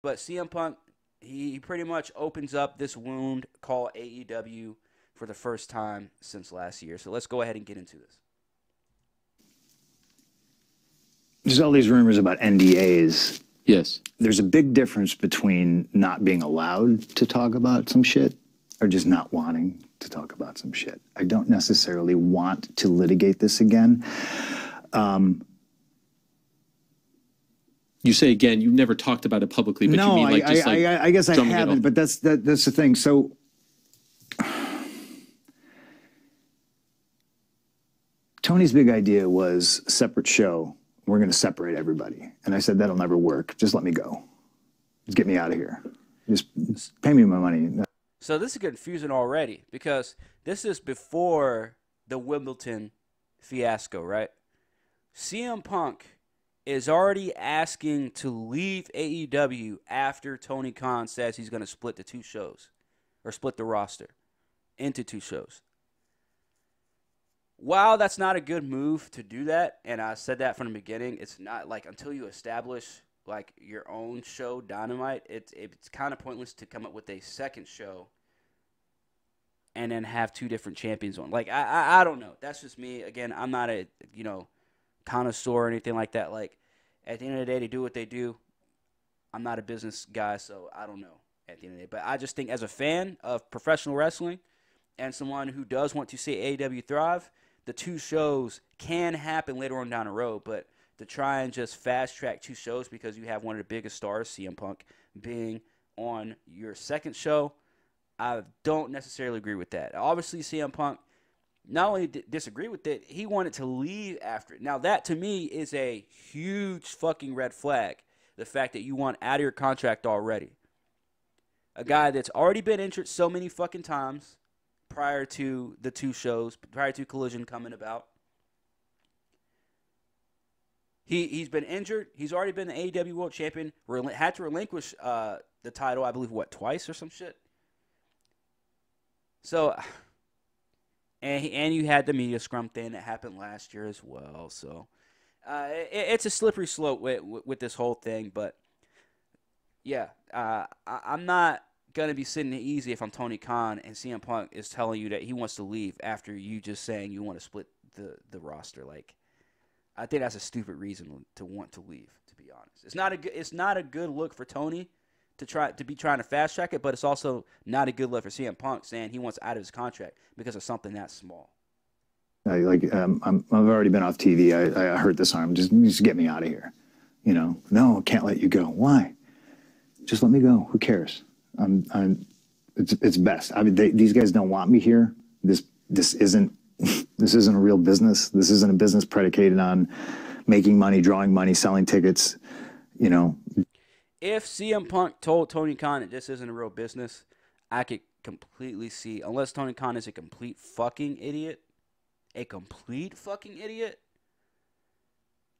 But CM Punk, he pretty much opens up this wound called AEW for the first time since last year. So let's go ahead and get into this. There's all these rumors about NDAs. Yes. There's a big difference between not being allowed to talk about some shit or just not wanting to talk about some shit. I don't necessarily want to litigate this again. You say again, you never talked about it publicly, but no, you mean like just like I guess I haven't, but that's the thing. So Tony's big idea was separate show. We're going to separate everybody. And I said, that'll never work. Just let me go. Just get me out of here. Just pay me my money. So this is confusing already because this is before the Wimbledon fiasco, right? CM Punk is already asking to leave AEW after Tony Khan says he's going to split the two shows or split the roster into two shows. While that's not a good move to do that, and I said that from the beginning, it's not like until you establish like your own show, Dynamite, it's kind of pointless to come up with a second show and then have two different champions on. Like I don't know. That's just me. Again, I'm not a connoisseur or anything like that. Like at the end of the day, they do what they do. I'm not a business guy, so I don't know at the end of the day. But I just think as a fan of professional wrestling and someone who does want to see AEW thrive, the two shows can happen later on down the road, but to try and just fast track two shows because you have one of the biggest stars, CM Punk, being on your second show, I don't necessarily agree with that. Obviously, CM Punk not only disagree with it, he wanted to leave after it. Now, that to me is a huge fucking red flag, the fact that you want out of your contract already. A guy that's already been injured so many fucking times prior to the two shows, prior to Collision coming about. He's been injured. He's already been the AEW World Champion. Had to relinquish the title, I believe, twice or some shit. So, and you had the media scrum thing that happened last year as well. So, it's a slippery slope with this whole thing. But, yeah, I'm not going to be sitting easy if I'm Tony Khan and CM Punk is telling you that he wants to leave after you just saying you want to split the roster. Like, I think that's a stupid reason to want to leave, to be honest. It's not a good look for Tony to trying to fast track it, but it's also not a good look for CM Punk saying he wants out of his contract because of something that small. I've already been off TV. I hurt this arm. Just get me out of here. No, I can't let you go. Why? Just let me go. Who cares? It's best. I mean, these guys don't want me here. This isn't a real business. This isn't a business predicated on making money, drawing money, selling tickets. If CM Punk told Tony Khan that this isn't a real business, I could completely see, unless Tony Khan is a complete fucking idiot,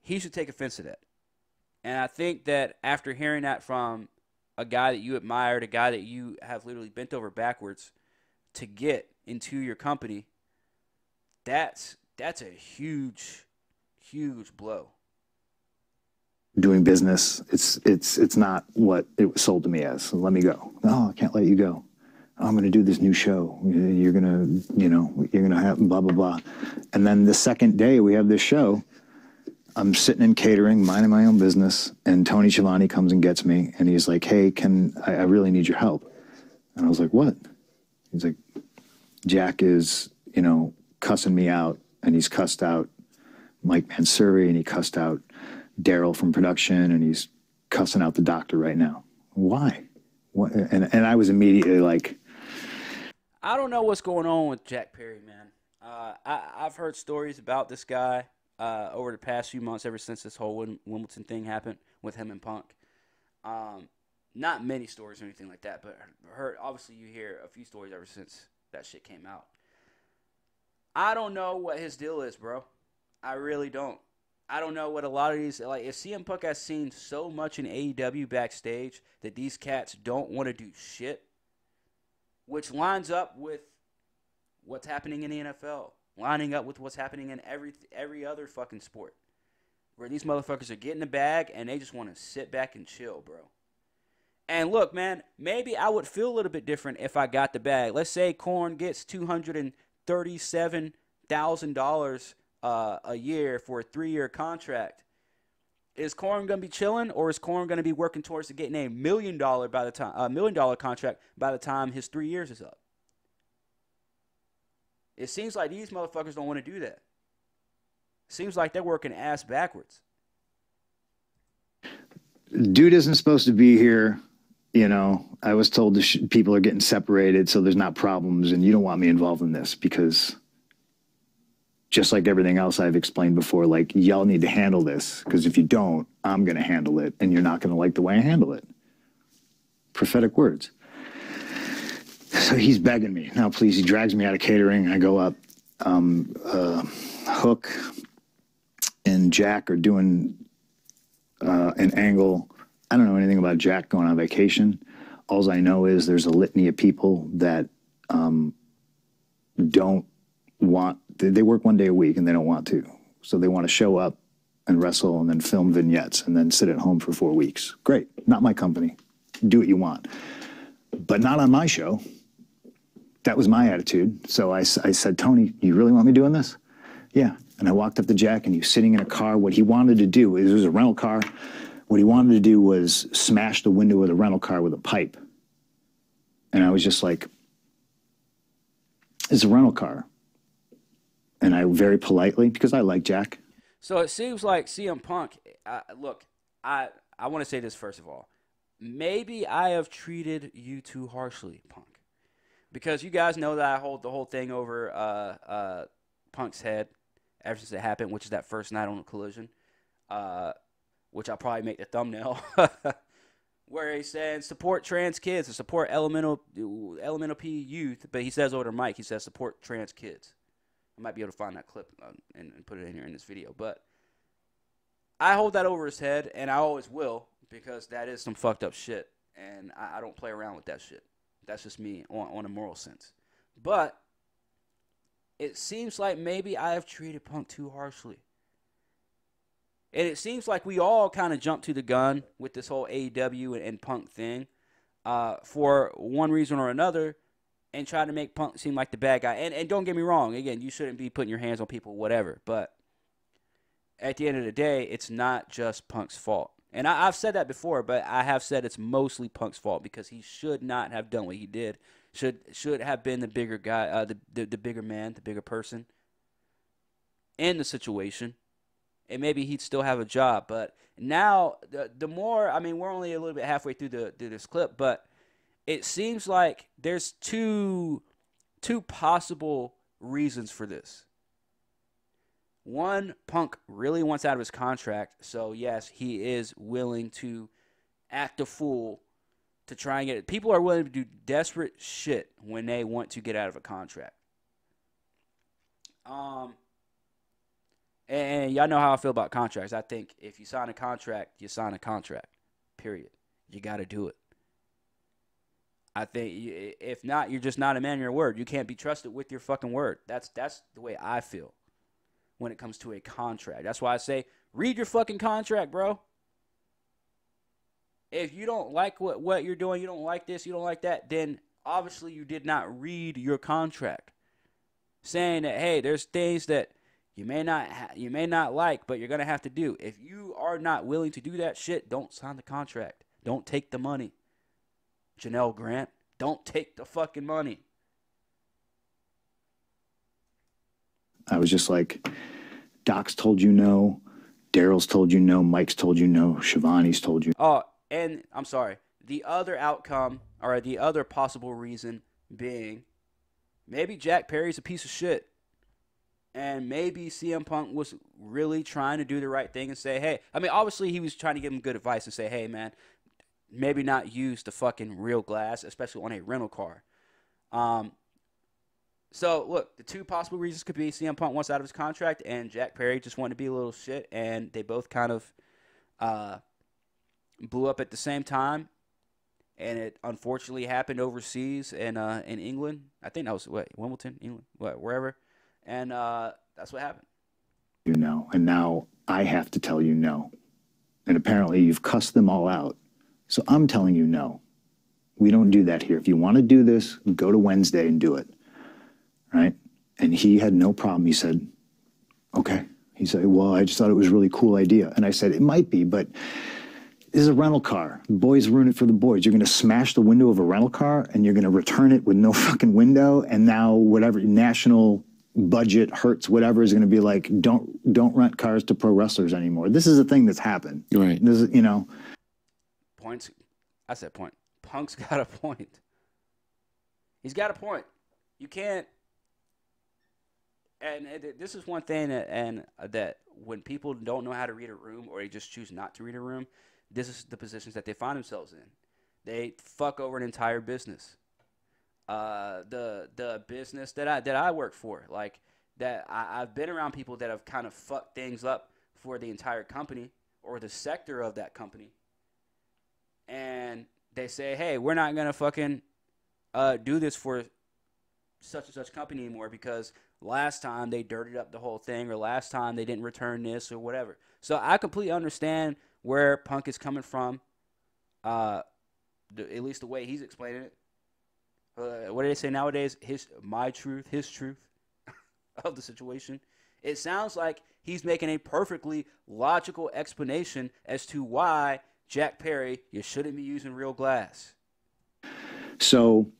he should take offense to that. And I think that after hearing that from a guy that you admired, a guy that you have literally bent over backwards to get into your company, that's a huge blow. Doing business, it's not what it was sold to me as. So let me go. No, I can't let you go. I'm going to do this new show. You're going to have blah, blah, blah. And then the second day we have this show, I'm sitting in catering, minding my own business, and Tony Schiavone comes and gets me, and he's like, hey, I really need your help. And I was like, what? He's like, Jack is, cussing me out, and he's cussed out Mike Mansouri, and he cussed out Daryl from production, and he's cussing out the doctor right now. Why? What? And I was immediately like, I don't know what's going on with Jack Perry, man. I've heard stories about this guy over the past few months, ever since this whole Wimbledon thing happened with him and Punk. Not many stories or anything like that, but obviously you hear a few stories ever since that shit came out. I don't know what his deal is, bro. I really don't. I don't know what a lot of these, like, if CM Punk has seen so much in AEW backstage that these cats don't want to do shit, which lines up with what's happening in the NFL, lining up with what's happening in every other fucking sport, where these motherfuckers are getting the bag and they just want to sit back and chill, bro. And look, man, maybe I would feel a little bit different if I got the bag. Let's say Korn gets $237,000 a year for a 3-year contract. Is Korn gonna be chilling, or is Korn gonna be working towards getting $1 million contract by the time his 3 years is up? It seems like these motherfuckers don't want to do that. Seems like they're working ass backwards. Dude isn't supposed to be here. You know, I was told people are getting separated, so there's not problems, and you don't want me involved in this because just like everything else I've explained before, like, y'all need to handle this, because if you don't, I'm going to handle it, and you're not going to like the way I handle it. Prophetic words. So he's begging me. Now, please, he drags me out of catering. I go up. Hook and Jack are doing an angle. I don't know anything about Jack going on vacation. All I know is there's a litany of people that don't want, they work 1 day a week and they don't want to. So they want to show up and wrestle and then film vignettes and then sit at home for 4 weeks. Great. Not my company. Do what you want. But not on my show. That was my attitude. So I said, Tony, you really want me doing this? Yeah. And I walked up to Jack, and he was sitting in a car. What he wanted to do, it was a rental car. What he wanted to do was smash the window of the rental car with a pipe. And I was just like, it's a rental car. And I very politely, because I like Jack. So it seems like CM Punk, look, I want to say this first of all. Maybe I have treated you too harshly, Punk. Because you guys know that I hold the whole thing over Punk's head ever since it happened, which is that first night on the Collision, which I'll probably make the thumbnail, where he's saying support trans kids or support elemental P youth, but he says over the mic, he says support trans kids. I might be able to find that clip and put it in here in this video, but I hold that over his head, and I always will, because that is some fucked up shit, and I don't play around with that shit. That's just me on a moral sense. But it seems like maybe I have treated Punk too harshly. And it seems like we all kind of jumped to the gun with this whole AEW and Punk thing for one reason or another, and try to make Punk seem like the bad guy. And don't get me wrong. Again, you shouldn't be putting your hands on people, whatever. But at the end of the day, it's not just Punk's fault. And I've said that before, but I have said it's mostly Punk's fault, because he should not have done what he did. Should have been the bigger guy, the bigger man, the bigger person in the situation, and maybe he'd still have a job. But now, the more, I mean, we're only a little bit halfway through this clip, but it seems like there's two possible reasons for this. One, Punk really wants out of his contract, so yes, he is willing to act a fool to try and get it. People are willing to do desperate shit when they want to get out of a contract. And y'all know how I feel about contracts. I think if you sign a contract, you sign a contract. Period. You got to do it. I think if not, you're just not a man of your word. You can't be trusted with your fucking word. That's the way I feel when it comes to a contract. That's why I say, read your fucking contract, bro. If you don't like what you're doing, you don't like this, you don't like that, then obviously you did not read your contract. Saying that, hey, there's things that you may not like, but you're going to have to do. If you are not willing to do that shit, don't sign the contract. Don't take the money. Janelle Grant, don't take the fucking money. I was just like, Doc's told you no, Daryl's told you no, Mike's told you no, Shivani's told you. Oh, and I'm sorry. The other outcome, or the other possible reason being, maybe Jack Perry's a piece of shit. And maybe CM Punk was really trying to do the right thing and say, hey, I mean, obviously he was trying to give him good advice and say, hey, man, maybe not use the fucking real glass, especially on a rental car. So, look, the two possible reasons could be CM Punk wants out of his contract and Jack Perry just wanted to be a little shit, and they both kind of blew up at the same time, and it unfortunately happened overseas in England. I think that was, Wimbledon, England, wherever, and that's what happened. You know, and now I have to tell you no. And apparently you've cussed them all out So I'm telling you, no, we don't do that here. If you want to do this, go to Wednesday and do it. Right? And he had no problem. He said, okay. He said, well, I just thought it was a really cool idea. And I said, it might be, but this is a rental car. The boys ruin it for the boys. You're going to smash the window of a rental car and you're going to return it with no fucking window. And now whatever national budget hurts, whatever is going to be like, don't rent cars to pro wrestlers anymore. This is a thing that's happened. Right. This is, you know. Points. I said point. Punk's got a point. He's got a point. You can't. And this is one thing that when people don't know how to read a room or they just choose not to read a room, this is the positions that they find themselves in. They fuck over an entire business. The business that I work for, like that I've been around people that have kind of fucked things up for the entire company or the sector of that company. And they say, hey, we're not going to fucking do this for such and such company anymore because last time they dirtied up the whole thing or last time they didn't return this or whatever. So I completely understand where Punk is coming from, at least the way he's explaining it. What do they say nowadays? My truth, his truth of the situation. It sounds like he's making a perfectly logical explanation as to why, Jack Perry, you shouldn't be using real glass. So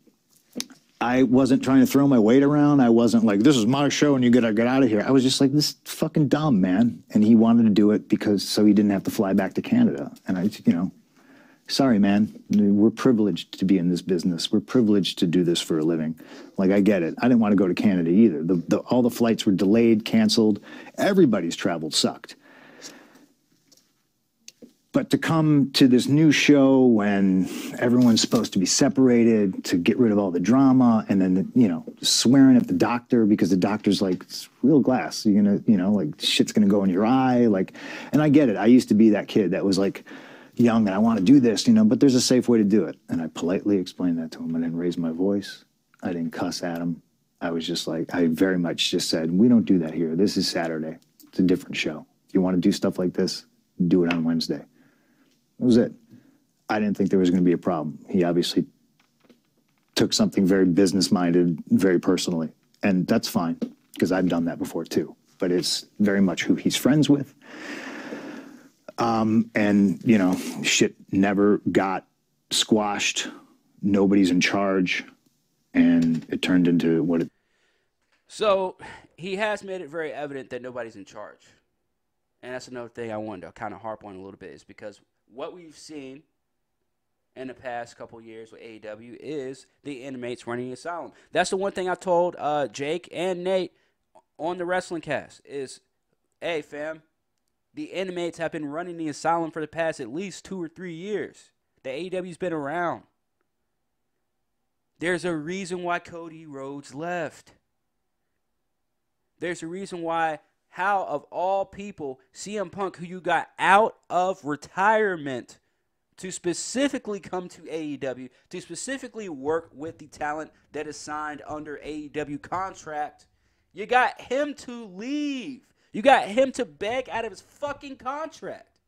I wasn't trying to throw my weight around. I wasn't like, this is my show and you gotta get out of here. I was just like, this is fucking dumb, man. And he wanted to do it so he didn't have to fly back to Canada. And I, sorry, man. We're privileged to be in this business. We're privileged to do this for a living. Like, I get it. I didn't want to go to Canada either. All the flights were delayed, canceled. Everybody's travel sucked. But to come to this new show when everyone's supposed to be separated to get rid of all the drama and then, swearing at the doctor because the doctor's like, it's real glass. You're going to, like shit's going to go in your eye. Like, and I get it. I used to be that kid that was like young and I want to do this, but there's a safe way to do it. And I politely explained that to him. I didn't raise my voice. I didn't cuss at him. I was just like, I very much just said, we don't do that here. This is Saturday. It's a different show. If you want to do stuff like this, do it on Wednesday. That was it. I didn't think there was going to be a problem. He obviously took something very business-minded, very personally. And that's fine, because I've done that before too. But it's very much who he's friends with. And, shit never got squashed. Nobody's in charge. And it turned into what it... So he has made it very evident that nobody's in charge. And that's another thing I wanted to kind of harp on a little bit is because what we've seen in the past couple of years with AEW is the inmates running the asylum. That's the one thing I told Jake and Nate on the Wrestling Cast is, hey, fam, the inmates have been running the asylum for the past at least 2 or 3 years. The AEW's been around. There's a reason why Cody Rhodes left. There's a reason why, how of all people, CM Punk, who you got out of retirement to specifically come to AEW, to specifically work with the talent that is signed under AEW contract, you got him to leave. You got him to beg out of his fucking contract.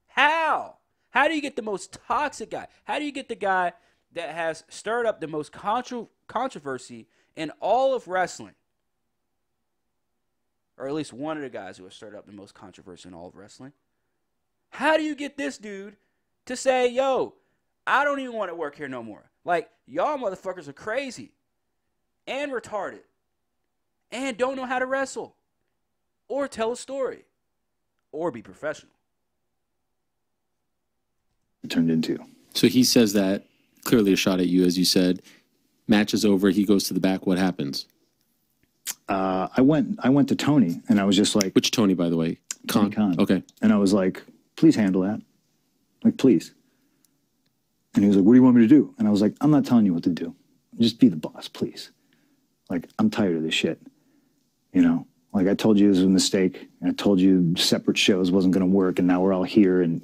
How? How do you get the most toxic guy? How do you get the guy that has stirred up the most controversy in all of wrestling? Or at least one of the guys who has stirred up the most controversy in all of wrestling. How do you get this dude to say, yo, I don't even want to work here no more? Like, y'all motherfuckers are crazy and retarded and don't know how to wrestle or tell a story or be professional. It turned into. So he says that, clearly a shot at you, as you said. Match is over, he goes to the back, what happens? I went to Tony and I was just like, which Tony, by the way? Tony Khan. Okay. And I was like, please handle that. Like, please. And he was like, what do you want me to do? And I was like, I'm not telling you what to do. Just be the boss, please. Like, I'm tired of this shit. Like I told you this was a mistake. I told you separate shows wasn't going to work. And now we're all here and,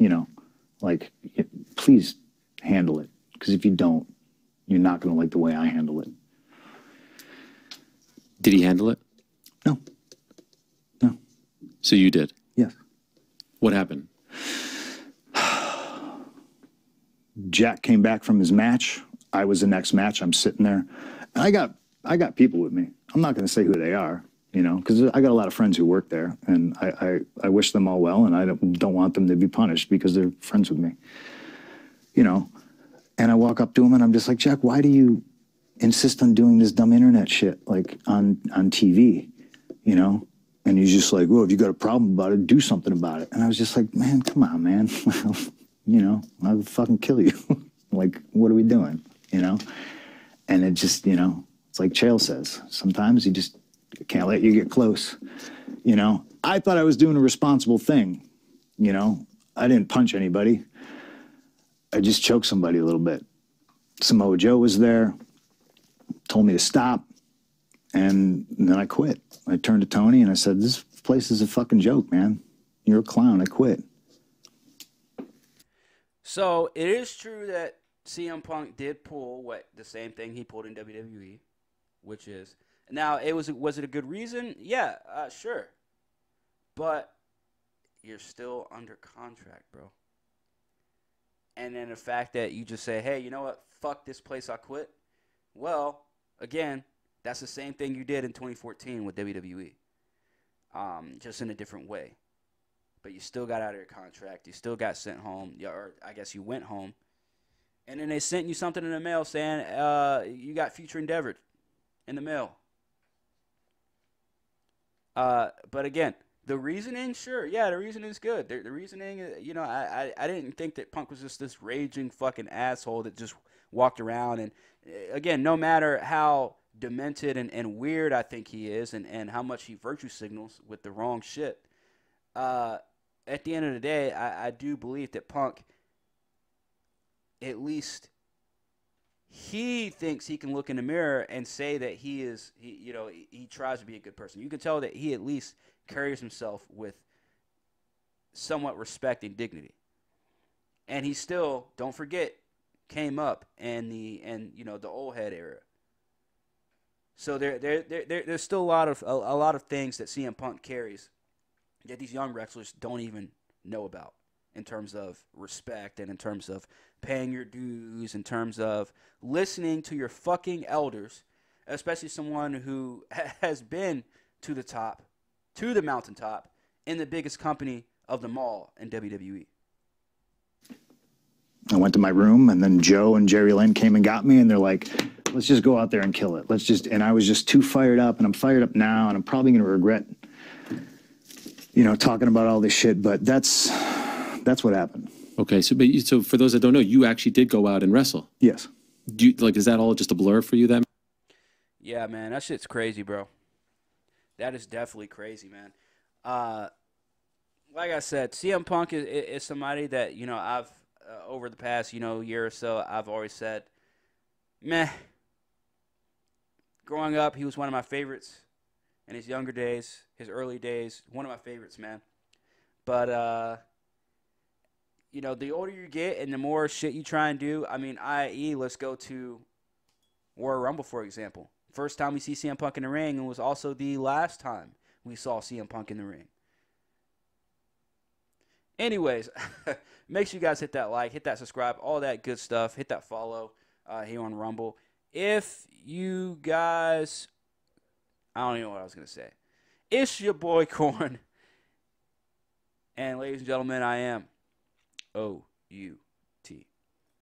please handle it. Because if you don't, you're not going to like the way I handle it. Did he handle it? No. So you did? Yes. What happened? Jack came back from his match. I was the next match. I'm sitting there. I got people with me. I'm not going to say who they are, you know, because I got a lot of friends who work there, and I wish them all well, and I don't want them to be punished because they're friends with me, you know. And I walk up to him, and I'm just like, Jack, why do you insist on doing this dumb internet shit like on TV, you know? And he's just like, well, if you got a problem about it, do something about it. And I was just like, man, come on, man. You know, I'll fucking kill you. Like, what are we doing, you know? And it just, you know, it's like Chael says, sometimes you just can't let you get close, you know? I thought I was doing a responsible thing, you know? I didn't punch anybody. I just choked somebody a little bit. Samoa Joe was there, told me to stop, and then I quit. I turned to Tony and I said, this place is a fucking joke, man. You're a clown. I quit. So it is true that CM Punk did pull the same thing he pulled in WWE, which is now was it a good reason? Yeah, sure, but you're still under contract, bro. And then the fact that you just say, hey, you know what? Fuck this place, I quit. Well, again, that's the same thing you did in 2014 with WWE, just in a different way. But you still got out of your contract. You still got sent home. Or I guess you went home. And then they sent you something in the mail saying you got future endeavored in the mail. But again, the reasoning, sure. Yeah, the reasoning is good. The reasoning, you know, I didn't think that Punk was just this raging fucking asshole that just walked around. And, again, no matter how demented and weird I think he is and how much he virtue signals with the wrong shit, at the end of the day, I do believe that Punk, at least he thinks he can look in the mirror and say that he tries to be a good person. You can tell that he at least carries himself with somewhat respect and dignity. And he still, don't forget, came up in the old head era. So there's still a lot of things that CM Punk carries that these young wrestlers don't even know about in terms of respect and in terms of paying your dues, in terms of listening to your fucking elders, especially someone who has been to the top, to the mountaintop, in the biggest company of them all in WWE. I went to my room, and then Joe and Jerry Lynn came and got me, and they're like, let's just go out there and kill it. And I was just too fired up, and I'm fired up now, and I'm probably going to regret, you know, talking about all this shit, but that's what happened. Okay, so for those that don't know, you actually did go out and wrestle. Yes. Is that all just a blur for you then? Yeah, man, that shit's crazy, bro. That is definitely crazy, man. Like I said, CM Punk is somebody that, you know, I've over the past, you know, year or so, I've always said, meh. Growing up, he was one of my favorites. In his younger days, his early days, one of my favorites, man. But, you know, the older you get and the more shit you try and do, I mean, i.e., let's go to Royal Rumble, for example. First time we see CM Punk in the ring, and was also the last time we saw CM Punk in the ring. Anyways, make sure you guys hit that like, hit that subscribe, all that good stuff. Hit that follow here on Rumble. If you guys, I don't even know what I was going to say. It's your boy Corn. And ladies and gentlemen, I am OU.